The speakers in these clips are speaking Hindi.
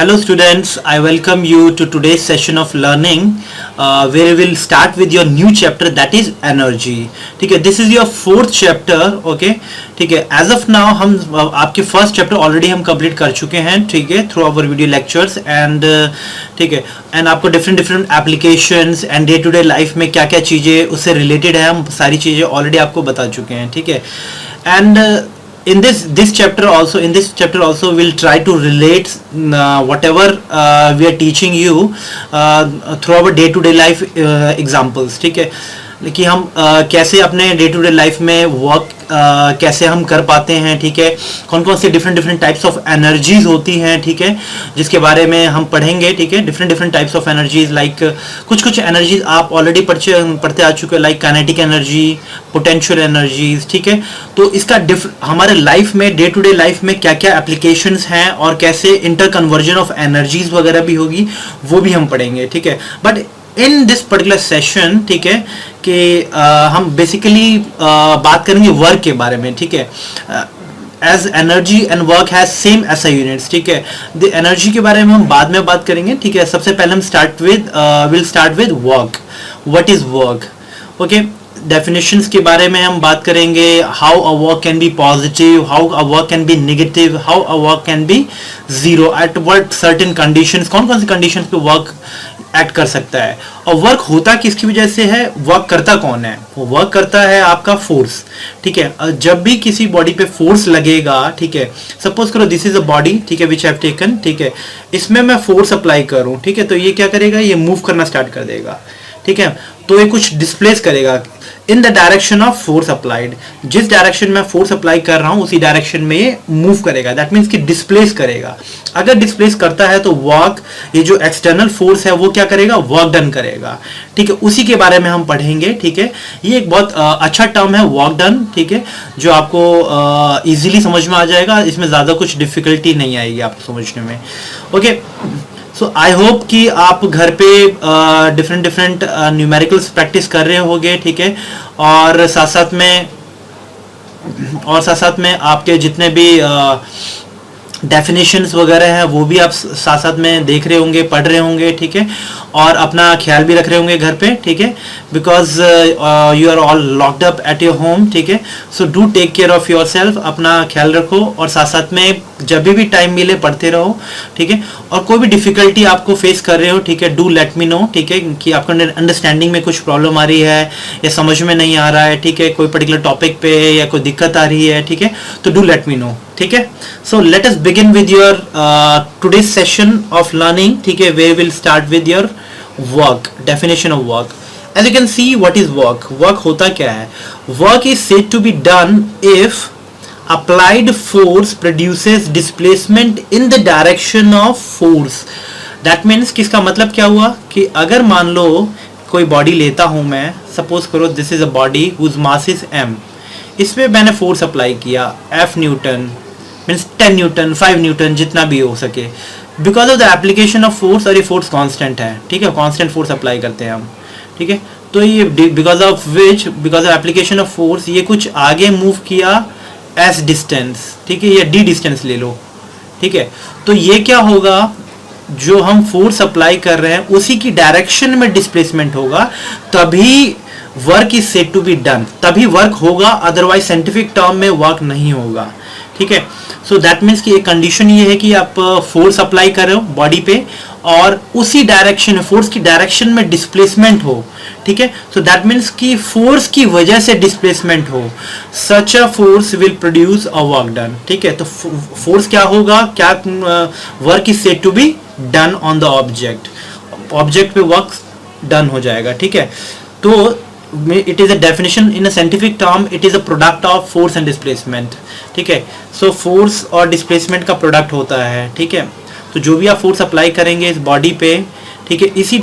Hello students, I welcome you to today's session of learning where we will start with your new chapter that is energy. ठीक है, this is your fourth chapter. Okay, ठीक है. As of now हम आपके first chapter already हम complete कर चुके हैं. ठीक है, through our video lectures and ठीक है, and आपको different applications and day to day life में क्या क्या चीज़ें उससे related है हम सारी चीज़ें already आपको बता चुके हैं. ठीक है, and in this chapter also we'll try to relate whatever we are teaching you through our day to day life examples. ठीक है, कि हम कैसे अपने डे टू डे लाइफ में वर्क कैसे हम कर पाते हैं. ठीक है, कौन कौन से डिफरेंट टाइप्स ऑफ एनर्जीज होती हैं. ठीक है, जिसके बारे में हम पढ़ेंगे. ठीक है, different types of energies like कुछ एनर्जीज आप ऑलरेडी पढ़ते आ चुके हैं like kinetic energy, potential energies. ठीक है, तो इसका हमारे लाइफ में डे टू डे लाइफ में क्या क्या एप्लीकेशंस हैं और कैसे इंटर कन्वर्जन ऑफ एनर्जीज वगैरह भी होगी वो भी हम पढ़ेंगे. ठीक है, but in this particular session ठीक है कि हम बेसिकली बात करेंगे वर्क के बारे में. ठीक है, as energy and work has same SI units. ठीक है, द एनर्जी के बारे में हम बाद में बात करेंगे. ठीक है, सबसे पहले हम will start with work. What is work? Okay, definitions के बारे में हम बात करेंगे. How a work can be positive, how a work can be negative, how a work can be zero, at what certain conditions, कौन कौन सी कंडीशंस पे वर्क एक्ट कर सकता है. और वर्क होता किसकी वजह से है, वर्क करता कौन है? वो वर्क करता है आपका फोर्स. ठीक है, जब भी किसी बॉडी पे फोर्स लगेगा. ठीक है, सपोज करो दिस इज अ बॉडी. ठीक है, विच हैव टेकन. ठीक है, इसमें मैं फोर्स अप्लाई करूं. ठीक है, तो ये क्या करेगा, ये मूव करना स्टार्ट कर देगा. ठीक है, तो ये कुछ डिस्प्लेस करेगा इन the direction of force applied. जिस डायरेक्शन में फोर्स अप्लाई कर रहा हूं उसी डायरेक्शन में ये मूव करेगा. दैट मीन्स कि डिस्प्लेस करेगा. अगर डिस्प्लेस करता है तो वर्क, ये जो एक्सटर्नल फोर्स है वो क्या करेगा, वर्क डन करेगा. ठीक है, उसी के बारे में हम पढ़ेंगे. ठीक है, ये एक बहुत अच्छा टर्म है वर्क डन. ठीक है, जो आपको इजीली समझ में आ जाएगा. इसमें ज्यादा कुछ डिफिकल्टी नहीं आएगी आपको समझने में. ओके, सो आई होप कि आप घर पे डिफरेंट न्यूमेरिकल्स प्रैक्टिस कर रहे होंगे. ठीक है, और साथ साथ में आपके जितने भी डेफिनेशंस वगैरह हैं वो भी आप साथ साथ में देख रहे होंगे, पढ़ रहे होंगे. ठीक है, और अपना ख्याल भी रख रहे होंगे घर पे. ठीक है, because you are all locked up at your home. ठीक है, so do take care of yourself. अपना ख्याल रखो और साथ साथ में जब भी टाइम मिले पढ़ते रहो. ठीक है, और कोई भी डिफिकल्टी आपको फेस कर रहे हो. ठीक है, डू लेट मी नो. ठीक है, कि आपको अंडरस्टैंडिंग में कुछ प्रॉब्लम आ रही है या समझ में नहीं आ रहा है. ठीक है, कोई पर्टिकुलर टॉपिक पे या कोई दिक्कत आ रही है. ठीक है, तो डू लेट मी नो. ठीक है, so let us begin with your today's session of learning. ठीक है, we will start with your work, definition of work. As you can see, what is work? Work होता क्या है? Work is said to be done if applied force produces displacement in the direction of force. That means किसका मतलब क्या हुआ कि अगर मान लो कोई बॉडी लेता हूं मैं, सपोज करो this is a body whose mass is m. इसमें मैंने फोर्स अप्लाई किया F Newton, means 10 Newton, 5 Newton, जितना भी हो सके. Because of the application of force, और ये फोर्स कांस्टेंट है. ठीक है, कांस्टेंट फोर्स अप्लाई करते हैं हम. ठीक है, तो ये because of application of force ये कुछ आगे मूव किया एस डिस्टेंस. ठीक है, या डी डिस्टेंस ले लो. ठीक है, तो ये क्या होगा, जो हम फोर्स अप्लाई कर रहे हैं उसी की डायरेक्शन में डिस्प्लेसमेंट होगा, तभी work is said to be done. तभी वर्क होगा, अदरवाइज साइंटिफिक टर्म में वर्क नहीं होगा. ठीक है, सो दैट मीन्स कि एक कंडीशन ये है कि आप फोर्स अप्लाई कर रहे हो बॉडी पे और उसी डायरेक्शन, फोर्स की डायरेक्शन में डिस्प्लेसमेंट हो. ठीक है, सो दैट मीन्स कि फोर्स की वजह से डिस्प्लेसमेंट हो. Such a force will produce a work done. ठीक है, तो फोर्स क्या होगा, क्या work is said to be done on the object. Object पे वर्क डन हो जाएगा. ठीक है, तो it is a definition in a scientific term, it is a product of force and displacement. ठीक है, so force और displacement का product होता है. ठीक है, तो जो भी आप force अप्लाई करेंगे इस बॉडी पे, ठीक है, उसी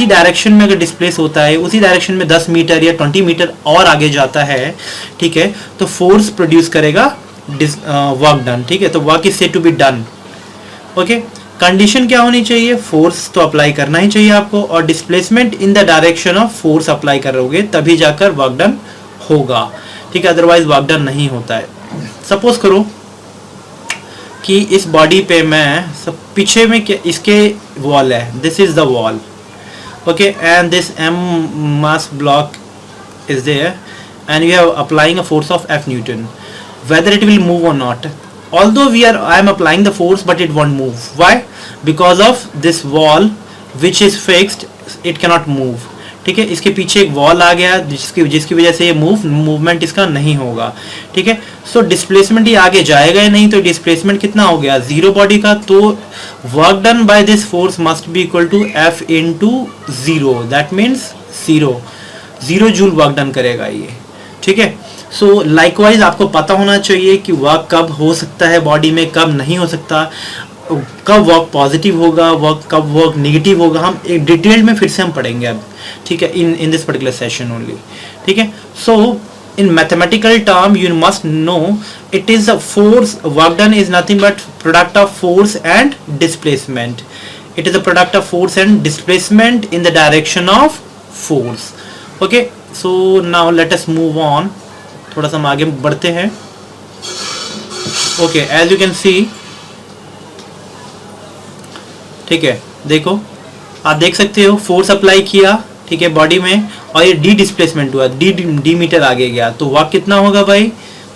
डायरेक्शन में अगर डिस्प्लेस होता है, उसी डायरेक्शन में 10 मीटर या 20 मीटर और आगे जाता है. ठीक है, तो फोर्स प्रोड्यूस करेगा वर्क डन. ठीक है, तो work is said to be done. Okay, condition क्या होनी चाहिए, फोर्स तो अप्लाई करना ही चाहिए आपको, और displacement in the direction of force apply करोगे तभी जाकर वर्क डन होगा. ठीक है, अदरवाइज वर्क डन नहीं होता है. सपोज करो कि इस बॉडी पे मैं सब पीछे में क्या इसके वॉल है, this is the wall, okay, and this M mass block is there and you are applying a force of F Newton, whether it will move or not. Although I am applying the force, but it won't move. Why? Because of this wall which is fixed, it cannot move. ठीक है, इसके पीछे एक वॉल आ गया जिसकी वजह से ये मूवमेंट इसका नहीं होगा. ठीक है, सो डिस्प्लेसमेंट ये आगे जाएगा ही नहीं, तो डिस्प्लेसमेंट कितना हो गया, जीरो बॉडी का. तो work done by this force must be equal to F into zero, that means zero joule work done करेगा ये. ठीक है, सो लाइकवाइज आपको पता होना चाहिए कि वर्क कब हो सकता है बॉडी में, कब नहीं हो सकता, कब वर्क पॉजिटिव होगा, कब वर्क नेगेटिव होगा. हम एक डिटेल में फिर से हम पढ़ेंगे अब. ठीक है, इन दिस पर्टिकुलर सेशन ओनली. ठीक है, सो in mathematical term you must know it is a force. Work done is nothing but product of force and displacement. It is a product of force and displacement in the direction of force. Okay, so now let us move on. थोड़ा सा हम आगे बढ़ते हैं. Okay, as you can see, ठीक है, देखो आप देख सकते हो फोर्स अप्लाई किया, ठीक है, बॉडी में, और ये डी डिस्प्लेसमेंट हुआ, डी मीटर आगे गया, तो वर्क कितना होगा भाई,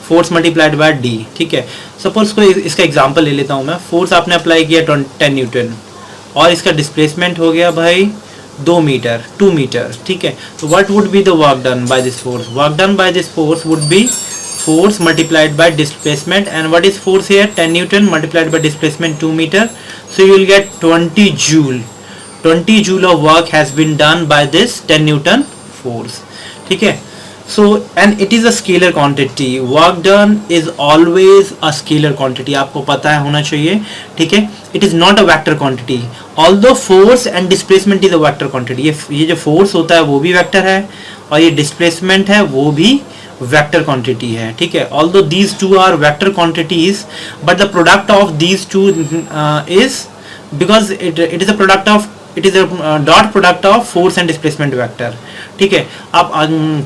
फोर्स मल्टीप्लाइड बाय डी. ठीक है, सपोज को इसका एग्जांपल ले लेता हूँ मैं. फोर्स आपने अप्लाई किया 10 न्यूटन और इसका डिस्प्लेसमेंट हो गया भाई 2 मीटर. ठीक है, तो what would be the work done by this force. Work done by this force would be force multiplied by displacement, and what is force here, 10 newton multiplied by displacement 2 metre. So you will get 20 joule. 20 joule of work has been done by this 10 newton force. ठीक है, so and it is a scalar quantity. Work done is always a scalar quantity, आपको पता है, होना चाहिए. ठीक है, it is not a vector quantity, although force and displacement is a vector quantity. ये जो force होता है वो भी वेक्टर है और ये displacement है वो भी vector quantity है. ठीक है, although these two are vector quantities, but the product of these two is, because it is a product of, it is a dot product of force and displacement vector. ठीक है, आप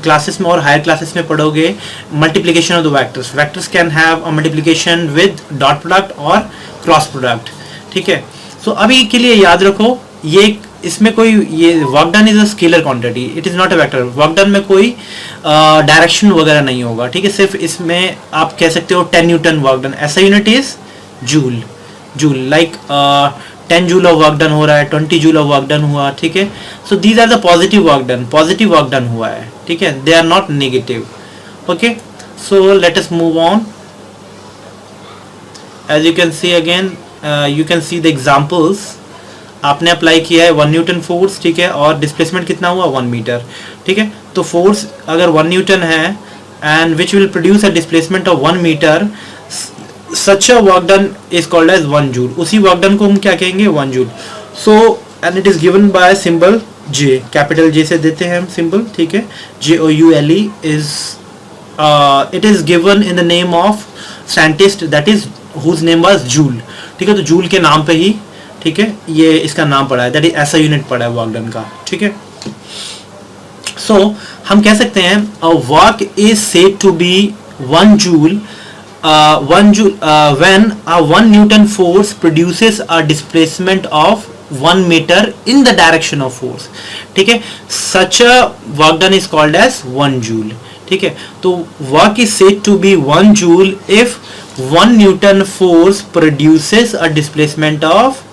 क्लासेस में और हायर क्लासेस में पढ़ोगे multiplication of the vectors. Vectors can have a multiplication with dot product और क्रॉस प्रोडक्ट. ठीक है, सो अभी के लिए याद रखो, ये इसमें कोई, ये work done is a scalar quantity, it is not a vector. Work done में कोई डायरेक्शन वगैरह नहीं होगा. ठीक है, सिर्फ इसमें आप कह सकते हो 10 न्यूटन वर्क डन. ऐसा unit is joule. Like 10 joule of work done हो रहा है, 20 जूल ऑफ वर्क डन हुआ. ठीक है, so these are the positive work done हुआ है. ठीक है, they are not negative. Okay, so let us move on. As you can see again, you can see the examples. आपने अप्लाई किया है 1 न्यूटन फोर्स. ठीक है, और डिस्प्लेसमेंट कितना हुआ, 1 मीटर. ठीक है, तो फोर्स अगर 1 न्यूटन है and which will produce a displacement of 1 metre, such a work done is called as 1 joule. उसी वर्क डन को हम क्या कहेंगे, 1 joule. So and it is given by symbol J, capital J से देते हैं हम सिंबल. ठीक है, JOULE is it is given in the name of scientist that is whose name was Joule. ठीक है, तो जूल के नाम पे ही, ठीक है, ये इसका नाम पड़ा है, दैट इज ऐसा यूनिट पड़ा है वर्क डन का. ठीक है, सो हम कह सकते हैं work is said to be 1 joule when a 1 Newton force produces a displacement of 1 meter in the direction of force. ठीक है, such a work done is called as 1 joule. ठीक है, तो work is said to be 1 joule if 1 Newton force produces a displacement of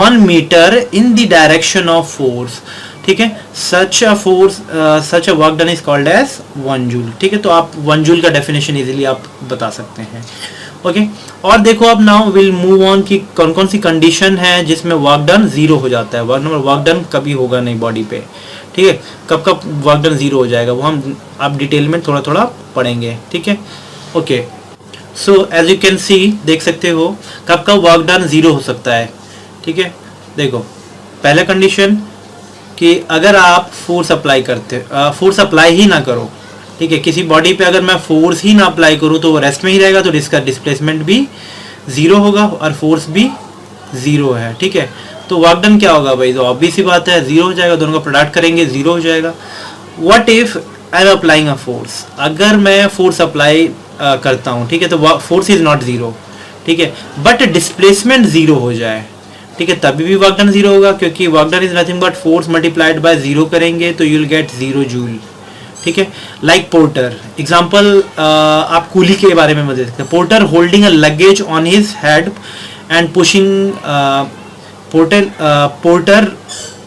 1 meter in the direction of force. ठीक है, such a work done is called as 1 joule. ठीक है, तो आप 1 joule का डेफिनेशन इजीली आप बता सकते हैं. ओके, और देखो अब नाउ विल मूव ऑन कि कौन कौन सी कंडीशन है जिसमें वर्क डन जीरो हो जाता है. वर्क डन कभी होगा नहीं बॉडी पे. ठीक है, कब वर्क डन जीरो हो जाएगा वो हम आप डिटेल में थोड़ा थोड़ा पढ़ेंगे. ठीक है, okay, so as you can see, देख सकते हो कब वर्क डन जीरो हो सकता है. ठीक है, देखो पहला कंडीशन कि अगर आप फोर्स अप्लाई करते, फोर्स अप्लाई ही ना करो. ठीक है, किसी बॉडी पे अगर मैं फोर्स ही ना अप्लाई करूँ तो वो रेस्ट में ही रहेगा, तो इसका डिस्प्लेसमेंट भी ज़ीरो होगा और फोर्स भी ज़ीरो है. ठीक है, तो वर्क डन क्या होगा भाई, तो ऑब्वियस सी बात है ज़ीरो हो जाएगा. दोनों का प्रोडक्ट करेंगे, ज़ीरो हो जाएगा. What if I am applying a force, अगर मैं फोर्स अप्लाई करता हूँ, ठीक है, तो फोर्स इज़ नॉट ज़ीरो. ठीक है, बट डिस्प्लेसमेंट जीरो हो जाए, ठीक है, तभी भी वर्क डन जीरो होगा, क्योंकि work done is nothing but force multiplied by zero करेंगे तो यू विल गेट 0 जूल, ठीक है। लाइक पोर्टर एग्जांपल, आप कूली के बारे में बता सकते हैं। Porter holding a luggage on his head and pushing, porter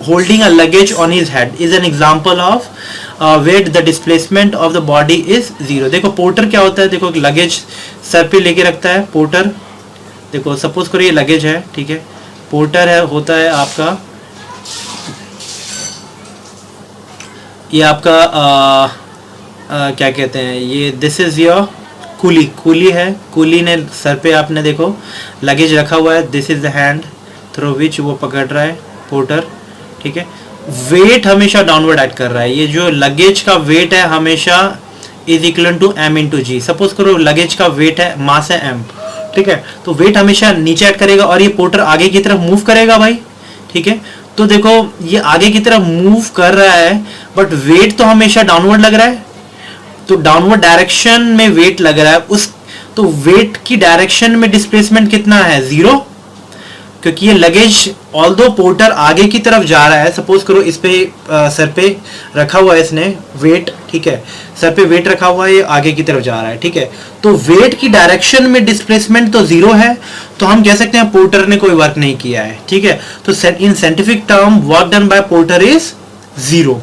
holding a luggage on his head is an example of where the displacement of the body is zero। देखो पोर्टर क्या होता है, देखो एक लगेज सर पे लेके रखता है पोर्टर, देखो सपोज करो ये लगेज है, ठीक है, पोर्टर है होता है आपका, ये आपका क्या कहते हैं ये, this is your coolie, coolie है, कूली ने सर पे आपने देखो लगेज रखा हुआ है, this is the hand through which वो पकड़ रहा है पोर्टर, ठीक है। वेट हमेशा डाउनवर्ड एक्ट कर रहा है, ये जो लगेज का वेट है हमेशा is equal to m into g. Suppose करो लगेज का वेट है, मास है m, ठीक है, तो वेट हमेशा नीचे एक्ट करेगा और ये पोर्टर आगे की तरफ मूव करेगा भाई, ठीक है। तो देखो ये आगे की तरफ मूव कर रहा है बट वेट तो हमेशा डाउनवर्ड लग रहा है, तो डाउनवर्ड डायरेक्शन में वेट लग रहा है उस, तो वेट की डायरेक्शन में डिस्प्लेसमेंट कितना है, 0, क्योंकि ये लगेज ऑल्दो पोर्टर आगे की तरफ जा रहा है, सपोज करो इस पे सर पे रखा हुआ है इसने वेट, ठीक है, सर पे वेट रखा हुआ है, ये आगे की तरफ जा रहा है, ठीक है, तो वेट की डायरेक्शन में डिस्प्लेसमेंट तो 0 है, तो हम कह सकते हैं पोर्टर ने कोई वर्क नहीं किया है, ठीक है। तो इन scientific term work done bye porter is 0,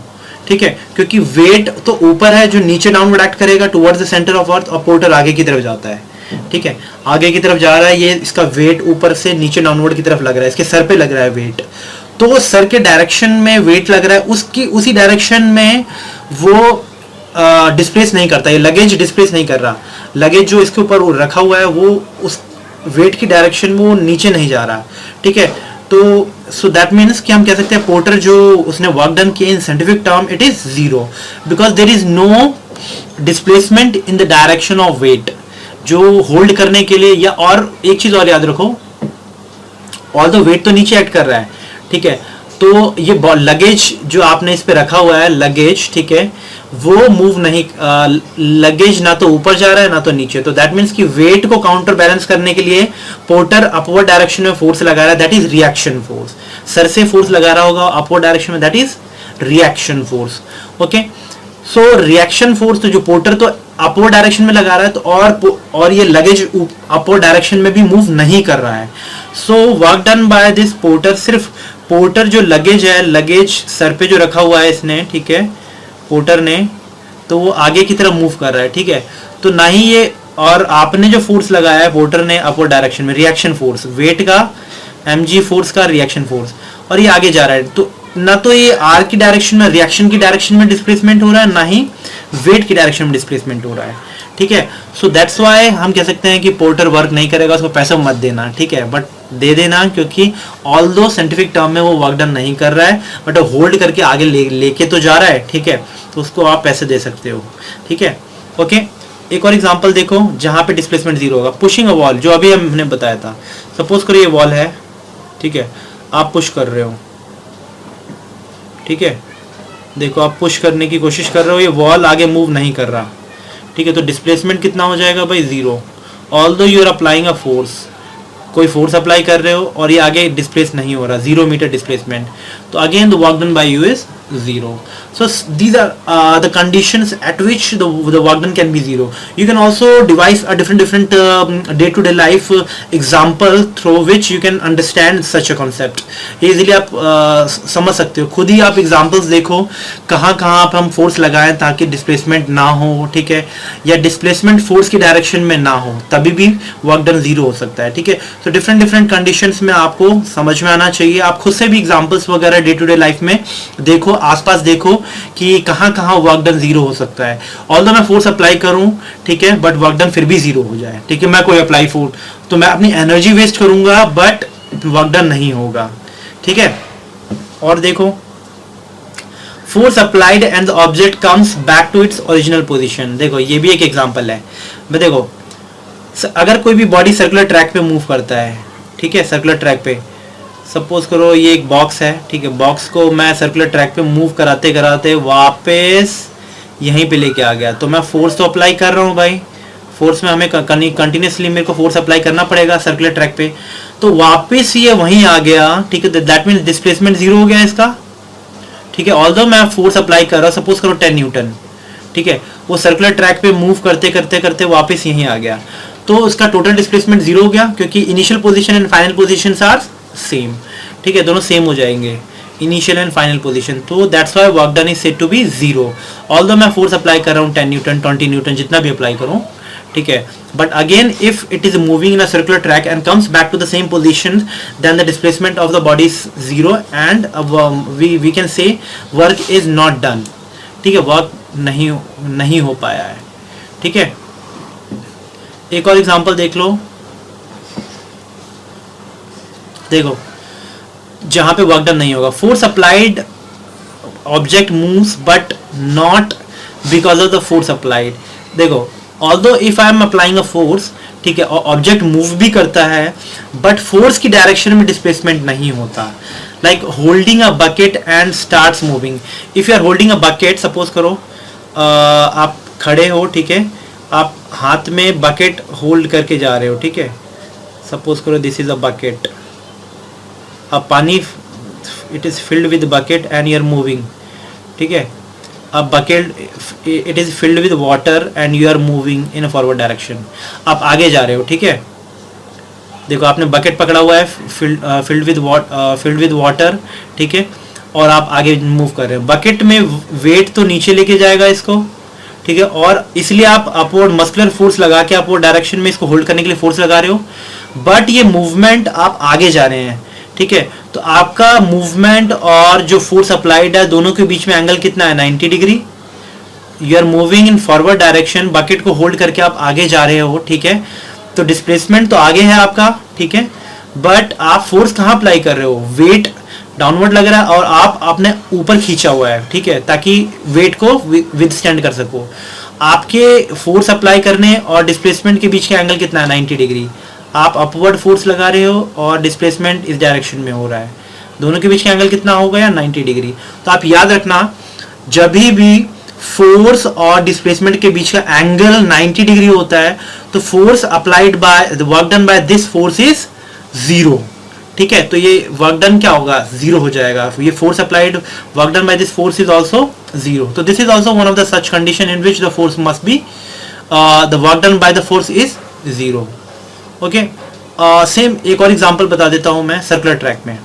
ठीक है, क्योंकि वेट तो ऊपर है जो नीचे डाउनवर्ड एक्ट करेगा towards the centre of earth, और पोर्टर आगे की तरफ जाता है, ठीक है, आगे की तरफ जा रहा है, ये इसका वेट ऊपर से नीचे डाउनवर्ड की तरफ लग रहा है, इसके सर पे लग रहा है वेट, तो सर के डायरेक्शन में वेट लग रहा है, उसकी उसी डायरेक्शन में वो डिस्प्लेस नहीं करता, ये लगेज डिस्प्लेस नहीं कर रहा, लगेज जो इसके ऊपर रखा हुआ है वो उस वेट की डायरेक्शन में वो नीचे नहीं जा रहा, ठीक है। तो सो दैट मीन्स कि हम कह सकते हैं पोर्टर जो उसने वर्क डन किया in scientific term it is 0 because there is no displacement in the direction of weight, जो होल्ड करने के लिए, या और एक चीज और याद रखो, ऑल द वेट तो नीचे एक्ट कर रहा है, ठीक है, तो ये लगेज जो आपने इस पे रखा हुआ है लगेज, ठीक है, वो मूव नहीं, लगेज ना तो ऊपर जा रहा है ना तो नीचे, तो दैट मीन्स कि वेट को काउंटर बैलेंस करने के लिए पोर्टर अपवर्ड डायरेक्शन में फोर्स लगा रहा है, that is reaction force, sir से फोर्स लगा रहा होगा अपवर्ड डायरेक्शन में, that is reaction force, okay. So reaction force, तो जो पोर्टर तो अपवर्ड डायरेक्शन में लगा रहा है, तो और ये लगेज अपवर्ड डायरेक्शन में भी मूव नहीं कर रहा है, so work done by this porter, सिर्फ पोर्टर जो लगेज है, लगेज सर पे जो रखा हुआ है इसने, ठीक है, पोर्टर ने, तो वो आगे की तरफ मूव कर रहा है, ठीक है, तो ना ही ये, और आपने जो फोर्स लगाया है पोर्टर ने अपवर्ड डायरेक्शन में, रिएक्शन फोर्स, वेट का mg फोर्स का रिएक्शन फोर्स, और ये आगे जा रहा है, तो ना तो ये आर की डायरेक्शन में, रिएक्शन की डायरेक्शन में डिस्प्लेसमेंट हो रहा है, ना ही वेट की डायरेक्शन में डिस्प्लेसमेंट हो रहा है, ठीक है। सो दैट्स व्हाई हम कह सकते हैं कि पोर्टर वर्क नहीं करेगा, उसको पैसा मत देना, ठीक है, बट दे देना, क्योंकि ऑल्दो साइंटिफिक टर्म में वो वर्क डन नहीं कर रहा है बट होल्ड करके आगे लेके तो जा रहा है, ठीक है, तो उसको आप पैसे दे सकते हो, ठीक है, ओके। एक और एग्जांपल देखो जहां पे डिस्प्लेसमेंट 0 होगा, पुशिंग अ वॉल, जो अभी हमने बताया था, सपोज करो ये वॉल है, ठीक है, आप पुश कर रहे हो, ठीक है, देखो आप पुश करने की कोशिश कर रहे हो, ये वॉल आगे मूव नहीं कर रहा, ठीक है, तो डिस्प्लेसमेंट कितना हो जाएगा भाई, 0, although you are applying a force, कोई फोर्स अप्लाई कर रहे हो और ये आगे डिस्प्लेस नहीं हो रहा, 0 मीटर डिस्प्लेसमेंट, तो again the work done bye you is 0. So these are the conditions at which the work done can be 0. You can also devise a different day-to-day life example through which you can understand such a concept. Easily आप समझ सकते हो, खुद ही आप examples देखो कहाँ आप हम force लगाएं ताकि displacement ना हो, ठीक है, या displacement force की direction में ना हो, तभी भी work done 0 हो सकता है, ठीक है। So different conditions में आपको समझ में आना चाहिए, आप खुद से भी examples वगैरह day-to-day life में देखो, आसपास देखो कि कहाँ वर्क डन 0 हो सकता है, ऑल्दो मैं फोर्स अप्लाई करूं, ठीक है, बट वर्क डन फिर भी 0 हो जाए, ठीक है, मैं कोई अप्लाई फोर्स, तो मैं अपनी एनर्जी वेस्ट करूंगा बट वर्क डन नहीं होगा, ठीक है। और देखो force applied and the object comes back to its original position, देखो ये भी एक एग्जांपल है। मैं देखो अगर कोई भी बॉडी सर्कुलर ट्रैक पे मूव करता है, ठीक है, सर्कुलर ट्रैक पे, सपोज करो ये एक बॉक्स है, ठीक है, बॉक्स को मैं सर्कुलर ट्रैक पे मूव कराते कराते वापस यहीं पे लेके आ गया, तो मैं फोर्स तो अप्लाई कर रहा हूँ भाई, फोर्स में हमें कंटिन्यूसली मेरे को फोर्स अप्लाई करना पड़ेगा सर्कुलर ट्रैक पे, तो वापस ये वहीं आ गया, ठीक है, दैट मीन्स डिस्प्लेसमेंट जीरो हो गया इसका, ठीक है। ऑल्दो मैं फोर्स अप्लाई कर रहा हूँ, सपोज करो 10 न्यूटन, ठीक है, वो सर्कुलर ट्रैक पे मूव करते करते करते वापस यहीं आ गया, तो उसका टोटल डिस्प्लेसमेंट जीरो हो गया, क्योंकि initial position and final position are same, ठीक है, दोनों सेम हो जाएंगे, इनिशियल एंड फाइनल पोजीशन, तो that's why work done is said to be zero. Although मैं फोर्स अप्लाई कर रहा हूँ 10 न्यूटन 20 न्यूटन जितना भी अप्लाई करूँ, ठीक है, but again if it is moving in a circular track and comes back to the same position, then the displacement of the body is zero and we can say work is not done, ठीक है, वर्क नहीं हो पाया है, ठीक है। एक और एग्जांपल देख लो, देखो जहां पे वर्क डन नहीं होगा, force applied object moves but not because of the force applied. देखो although if I am applying a force, ठीक है, और ऑब्जेक्ट मूव भी करता है बट फोर्स की डायरेक्शन में डिस्प्लेसमेंट नहीं होता, like holding a bucket and starts moving. If you are holding a bucket, suppose करो आप खड़े हो, ठीक है, आप हाथ में बकेट होल्ड करके जा रहे हो, ठीक है, सपोज करो दिस इज अ बकेट, अब पानी it is filled with bucket and you are moving, ठीक है, अब bucket it is filled with water and you are moving in a forward direction, आप आगे जा रहे हो, ठीक है, देखो आपने बकेट पकड़ा हुआ है फिल्ड विद वाटर, ठीक है, और आप आगे मूव कर रहे हो, बकेट में वेट तो नीचे लेके जाएगा इसको, ठीक है, और इसलिए आप अपवर्ड मस्कुलर फोर्स लगा के अपवर्ड डायरेक्शन में इसको होल्ड करने के लिए फोर्स लगा रहे हो, बट ये मूवमेंट आप आगे जा रहे हैं, ठीक है, तो आपका मूवमेंट और जो फोर्स अप्लाइड है दोनों के बीच में एंगल कितना है, 90 degree. You are moving in forward direction, bucket को होल्ड करके आप आगे जा रहे हो, ठीक है, तो डिस्प्लेसमेंट तो आगे है आपका, ठीक है, बट आप फोर्स कहाँ अप्लाई कर रहे हो, वेट डाउनवर्ड लग रहा है और आप आपने ऊपर खींचा हुआ है, ठीक है, ताकि वेट को विदस्टैंड कर सको। आपके फोर्स अप्लाई करने और डिस्प्लेसमेंट के बीच का एंगल कितना है, 90 डिग्री। आप अपवर्ड फोर्स लगा रहे हो और डिस्प्लेसमेंट इस डायरेक्शन में हो रहा है, दोनों के बीच का एंगल कितना हो गया, 90 डिग्री। तो आप याद रखना, जब भी फोर्स और डिस्प्लेसमेंट के बीच का एंगल 90 डिग्री होता है तो force applied by the work done by this force is zero, ठीक है, तो ये वर्क डन क्या होगा, जीरो हो जाएगा। ये force applied work done by this force is also zero. तो this is also one of the such condition in which the force must be the work done by the force is zero. Okay, same एक और एग्जांपल बता देता हूं मैं सर्कुलर ट्रैक में।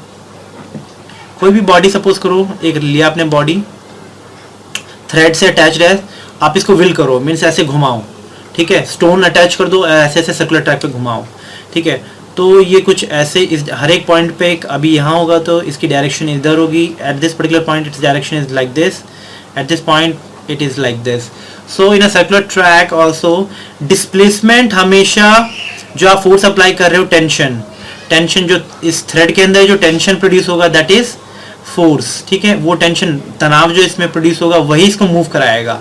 कोई भी बॉडी सपोज करो, एक लिया आपने बॉडी, थ्रेड से अटैच्ड है, आप इसको विल करो, मीन्स ऐसे घुमाओ, ठीक है, स्टोन अटैच कर दो, ऐसे ऐसे सर्कुलर ट्रैक पे घुमाओ, ठीक है, तो ये कुछ ऐसे इस हर एक पॉइंट पे, अभी यहाँ होगा तो इसकी डायरेक्शन इधर होगी, at this particular point its direction is like this, at this point it is like this. So in a circular track also displacement हमेशा, जो आप फोर्स अप्लाई कर रहे हो, टेंशन जो इस थ्रेड के अंदर जो टेंशन प्रोड्यूस होगा दैट इज फोर्स, ठीक है, वो टेंशन तनाव जो इसमें प्रोड्यूस होगा वही इसको मूव कराएगा,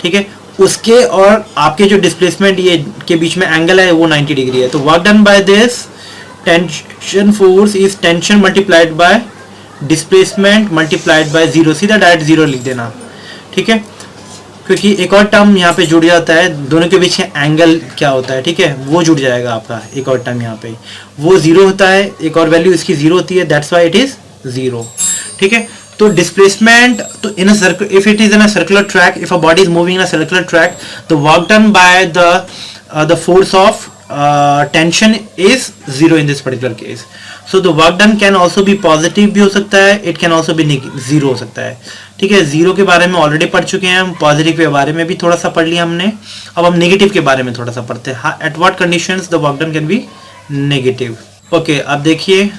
ठीक है, उसके और आपके जो डिस्प्लेसमेंट ये के बीच में एंगल है वो 90 डिग्री है। तो work done by this tension force is tension multiplied by displacement multiplied by zero, सीधा डायरेक्ट जीरो लिख देना, ठीक है, क्योंकि एक और टर्म यहाँ पे जुड़ जाता है, दोनों के बीच का एंगल क्या होता है, ठीक है, वो जुड़ जाएगा आपका, एक और टर्म यहाँ पे वो जीरो होता है, एक और वैल्यू इसकी जीरो होती है, that's why it is zero, ठीक है। तो डिस्प्लेसमेंट, तो in a circle, if it is in a circular track, if a body is moving in a circular track, the work done by the force of tension is zero in this particular case. So the work done can also be positive भी हो सकता है, it can also be zero हो सकता है, ठीक है। जीरो के बारे में ऑलरेडी पढ़ चुके हैं हम, पॉजिटिव के बारे में भी थोड़ा सा पढ़ लिया हमने, अब हम नेगेटिव के बारे में थोड़ा सा पढ़ते हैं। At what conditions the work done can be negative. Okay, अब देखिए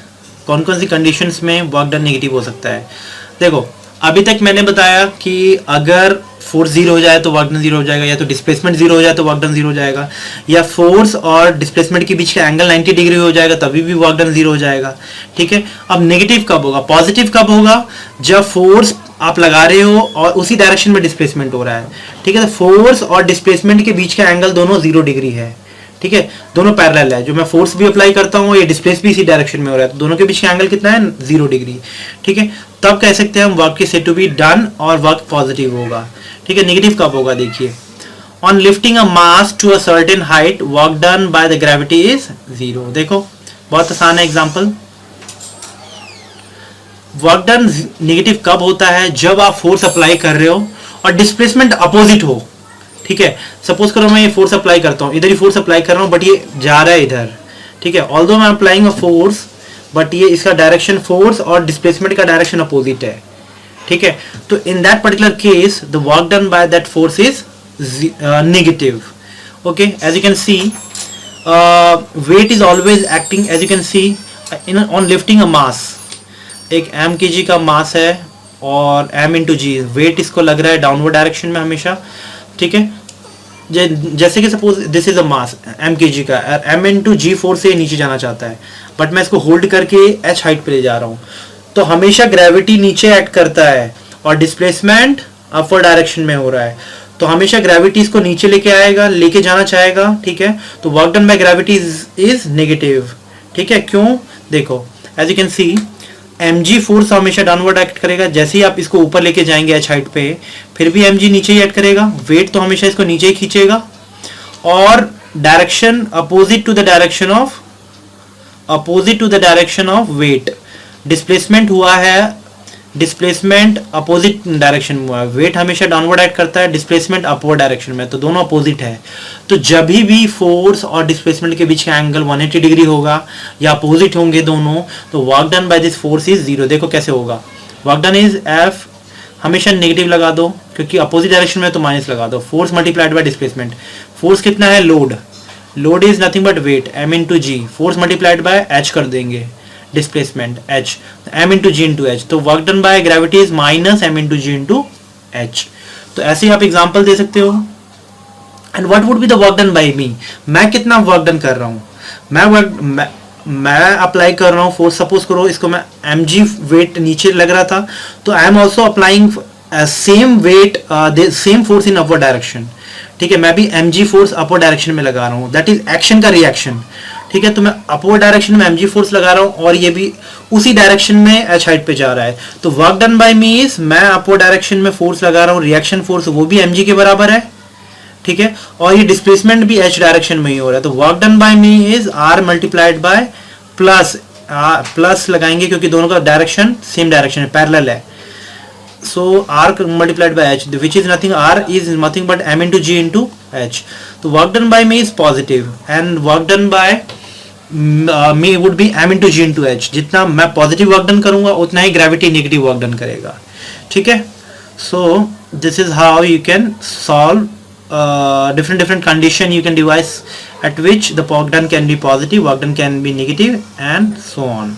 कौन कौन सी कंडीशंस में वर्क डन नेगेटिव हो सकता है। देखो अभी तक मैंने बताया कि अगर फोर्स जीरो हो जाए तो वर्क डन जीरो हो जाएगा, या तो डिस्प्लेसमेंट जीरो हो जाए तो वर्क डन जीरो हो जाएगा, या फोर्स और डिस्प्लेसमेंट के बीच का एंगल 90 डिग्री हो जाएगा तभी भी वर्क डन जीरो हो जाएगा, ठीक है। अब नेगेटिव कब होगा, पॉजिटिव कब होगा, जब फोर्स आप लगा रहे हो और उसी डायरेक्शन में डिस्प्लेसमेंट हो रहा है, ठीक है, तो फोर्स और डिस्प्लेसमेंट के बीच का एंगल दोनों 0 डिग्री है, ठीक है, दोनों पैरेलल है, जो मैं फोर्स भी अप्लाई करता हूँ ये डिस्प्लेस भी इसी डायरेक्शन में हो रहा है, तो दोनों के बीच का एंगल कितना है, 0 डिग्री, ठीक है। तब कह सकते हैं हम वर्क की सेड टू बी डन और वर्क पॉजिटिव होगा, ठीक है। नेगेटिव कब होगा, देखिए on lifting a mass to a certain height work done by the gravity is 0। देखो बहुत आसान है एग्जांपल। वर्क डन नेगेटिव कब होता है? जब आप फोर्स अप्लाई कर रहे हो और डिस्प्लेसमेंट अपोजिट हो। ठीक है, सपोज करो मैं ये फोर्स अप्लाई करता हूँ, इधर ही फोर्स अप्लाई कर रहा हूँ बट ये जा रहा है इधर। ठीक है, ऑल्दो मैं अप्लाइंग अ फोर्स बट ये इसका डायरेक्शन फोर्स और डिस्प्लेसमेंट का डायरेक्शन अपोजिट है। ठीक है, तो in that particular case the work done by that force is negative. Okay, as you can see weight is always acting, as you can see in on lifting a mass. एक m kg का मास है और m इंटू जी, वेट इसको लग रहा है डाउनवर्ड डायरेक्शन में हमेशा। ठीक है, जैसे कि suppose this is a mass m kg का, m इंटू जी फोर्स से नीचे जाना चाहता है बट मैं इसको होल्ड करके h हाइट पे ले जा रहा हूँ, तो हमेशा ग्रेविटी नीचे एक्ट करता है और डिस्प्लेसमेंट अपवर्ड डायरेक्शन में हो रहा है, तो हमेशा ग्रेविटी इसको नीचे लेके आएगा, लेके जाना चाहेगा। ठीक है, तो work done by gravity is negative. ठीक है, क्यों? देखो as you can see mg force हमेशा डाउनवर्ड एक्ट करेगा, जैसे ही आप इसको ऊपर लेके जाएंगे h हाइट पे फिर भी mg नीचे ही एक्ट करेगा, वेट तो हमेशा इसको नीचे ही खींचेगा और direction opposite to the direction of weight. Displacement हुआ है, डिस्प्लेसमेंट अपोजिट डायरेक्शन में हुआ है, वेट हमेशा डाउनवर्ड एक्ट करता है, डिस्प्लेसमेंट अपवर्ड डायरेक्शन में, तो दोनों अपोजिट है। तो जब भी फोर्स और डिस्प्लेसमेंट के बीच का एंगल 180 डिग्री होगा या अपोजिट होंगे दोनों, तो work done by this force is 0। देखो कैसे होगा, वर्क डन इज F, हमेशा नेगेटिव लगा दो क्योंकि अपोजिट डायरेक्शन में तो माइनस लगा दो, force multiplied by displacement. Force कितना है? Load is nothing but weight m into g, force multiplied by h कर देंगे, displacement h, m into g into h, तो work done by gravity is minus m into g into h. तो ऐसे ही आप एग्जांपल दे सकते हो। And what would be the work done by me? मैं कितना वर्क डन कर रहा हूँ? मैं अप्लाई कर रहा हूँ फोर्स, सपोज करो इसको मैं mg वेट नीचे लग रहा था, तो I am also applying same weight same force in upward direction. ठीक है, मैं भी mg फोर्स अपवर्ड डायरेक्शन में लगा रहा हूँ, दैट इज एक्शन का रिएक्शन। ठीक है, तो मैं अपवर्ड डायरेक्शन में mg फोर्स लगा रहा हूँ और ये भी उसी डायरेक्शन में h हाइट पे जा रहा है, तो work done by me is, मैं अपवर्ड डायरेक्शन में फोर्स लगा रहा हूँ, रिएक्शन फोर्स वो भी mg के बराबर है। ठीक है, और ये डिस्प्लेसमेंट भी h डायरेक्शन में ही हो रहा है, तो work done by me is r multiplied by plus लगाएंगे क्योंकि दोनों का डायरेक्शन सेम डायरेक्शन है, पैरेलल है, so r multiplied by h, which is nothing, r is nothing but m into g into h. तो work done by me is positive and work done by me would be m into g into h. जितना मैं पॉजिटिव वर्क डन करूंगा उतना ही ग्रेविटी नेगेटिव वर्क डन करेगा। ठीक है, so this is how you can solve different condition you can devise at which the work done can be positive, work done can be negative and so on.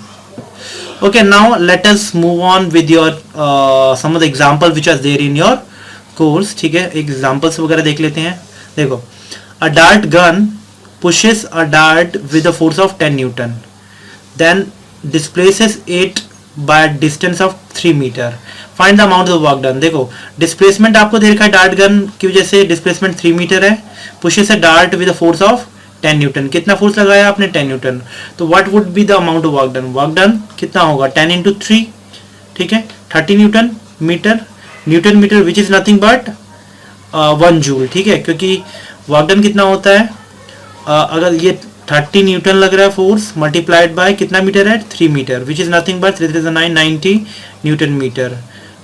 Okay, now let us move on with your some of the example which are there in your course. ठीक है, examples वगैरह देख लेते हैं। देखो, a dart gun pushes a dart with a force of 10 Newton, then displaces it by a distance of 3 meter. Find the amount of work done. देखो, displacement आपको दे रखा है डार्ट गन की वजह से, displacement 3 मीटर है, pushes a dart with a force of 10 newton. कितना फोर्स लगाया आपने? 10 न्यूटन। तो what would be the amount of work done? Work done कितना होगा? 10 इंटू 3, ठीक है, 30 newton metre which is nothing but 1 joule. ठीक है, क्योंकि वर्क डन कितना होता है, अगर ये 30 न्यूटन लग रहा है फोर्स मल्टीप्लाइड बाय कितना मीटर है? 3 metre, which is nothing but 3 9 90 newton metre.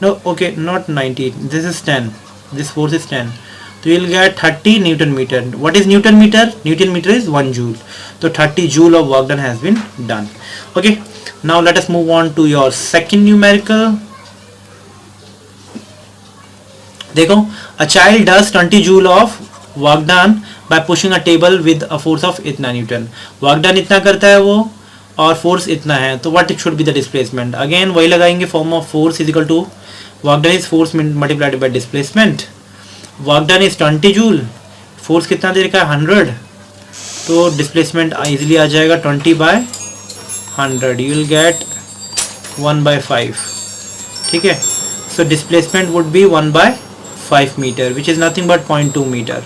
No, okay, not 90, this is 10, this force is 10, तो you'll get 30 Newton meter. What is Newton meter? Newton meter is 1 joule. So 30 joule of work done has been done. Okay, now let us move on to your second numerical. देखो, a child does 20 joule of work done by pushing a table with a force of इतना न्यूटन। वर्क डन इतना करता है वो और फोर्स इतना है, तो what it should be the displacement? Again वही लगाएंगे, form of force is equal to work done is force multiplied by displacement. Work done is 20 joule, force कितना दे रखा है? 100, तो डिस्प्लेसमेंट इजीली आ जाएगा 20 बाय 100, यू विल गेट 1/5। ठीक है, so displacement would be 1/5 metre which is nothing but 0.2 metre.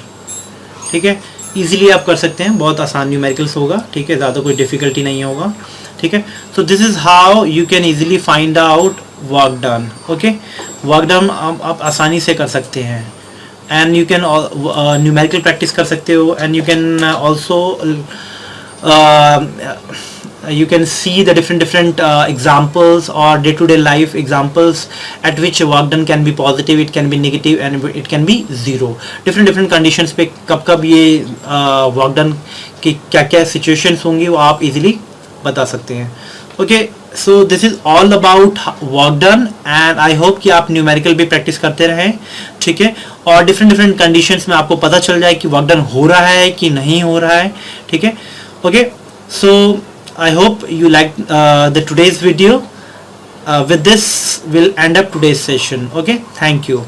ठीक है, इजीली आप कर सकते हैं, बहुत आसान न्यूमेरिकल्स होगा। ठीक है, ज़्यादा कोई डिफिकल्टी नहीं होगा। ठीक है, so this is how you can easily find out work done. Okay, work done आप आसानी से कर सकते हैं। And you can numerical practice कर सकते हो, and you can also you can see the different examples or day-to-day life examples at which work done can be positive, it can be negative, and it can be zero. different conditions पे कब ये work done की क्या situations होंगी वो आप easily बता सकते हैं. Okay, so this is all about work done, and I hope कि आप numerical भी practice करते रहें, ठीक है, और different conditions में आपको पता चल जाए कि work done हो रहा है कि नहीं हो रहा है, ठीक है. Okay, so I hope you liked the today's video. With this we'll end up today's session. Okay, thank you.